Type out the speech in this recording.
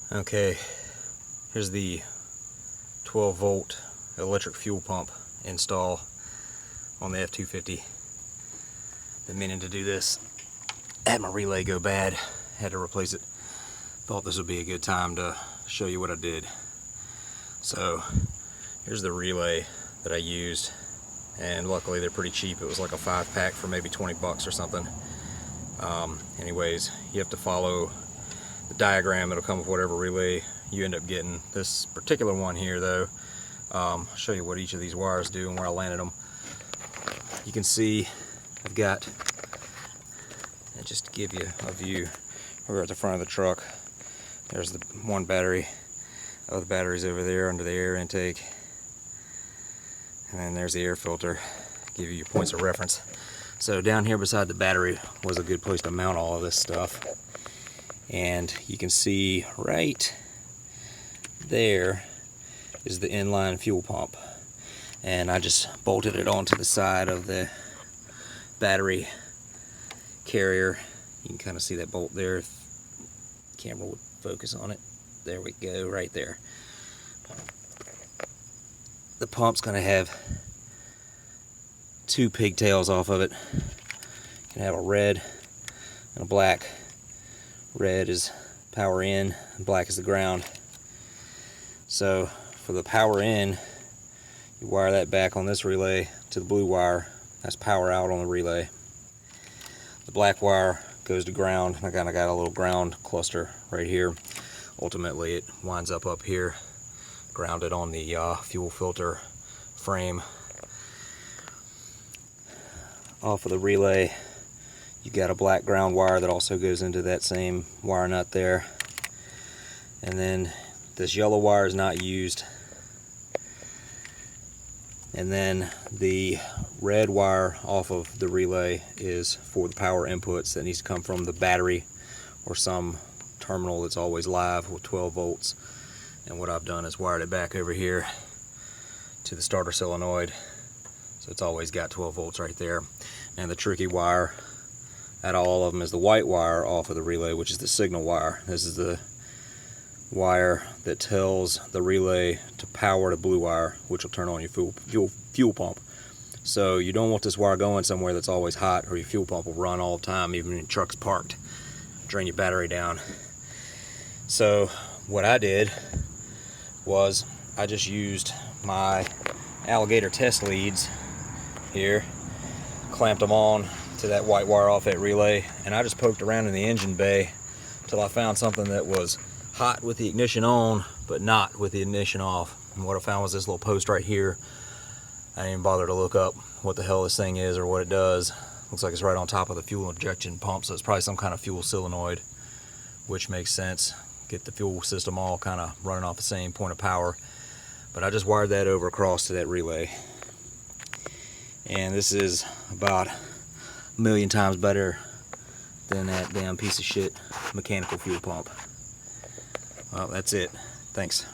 Okay, here's the 12-volt electric fuel pump install on the F250. Been meaning to do this. Had my relay go bad, had to replace it. Thought this would be a good time to show you what I did. So here's the relay that I used, and luckily they're pretty cheap. It was like a 5-pack for maybe 20 bucks or something. Anyways, you have to follow the diagram. It'll come with whatever relay you end up getting. This particular one here though, I'll show you what each of these wires do and where I landed them. You can see I've got, and just to give you a view, we're at the front of the truck. There's the one battery. Other batteries over there under the air intake, and then there's the air filter. Give you your points of reference. So down here beside the battery was a good place to mount all of this stuff. And you can see right there is the inline fuel pump, and I just bolted it onto the side of the battery carrier. You can kind of see that bolt there if the camera would focus on it. There we go, right there. The pump's going to have two pigtails off of it. You can have a red and a black. Red is power in, and black is the ground. So for the power in, you wire that back on this relay to the blue wire. That's power out on the relay. The black wire goes to ground. I kind of got a little ground cluster right here. Ultimately it winds up here, grounded on the fuel filter frame. Off of the relay, you got a black ground wire that also goes into that same wire nut there. And then this yellow wire is not used. And then the red wire off of the relay is for the power inputs that needs to come from the battery or some terminal that's always live with 12 volts. And what I've done is wired it back over here to the starter solenoid, so it's always got 12 volts right there. And the tricky wire out of all of them is the white wire off of the relay, which is the signal wire. This is the wire that tells the relay to power the blue wire, which will turn on your fuel pump. So you don't want this wire going somewhere that's always hot, or your fuel pump will run all the time, even when your truck's parked. Drain your battery down. So what I did was I just used my alligator test leads here, clamped them on to that white wire off that relay, and I just poked around in the engine bay till I found something that was hot with the ignition on but not with the ignition off. And what I found was this little post right here. I didn't even bother to look up what the hell this thing is or what it does. Looks like it's right on top of the fuel injection pump, so it's probably some kind of fuel solenoid, which makes sense. Get the fuel system all kind of running off the same point of power. But I just wired that over across to that relay. And this is about a million times better than that damn piece of shit mechanical fuel pump. Well, that's it. Thanks.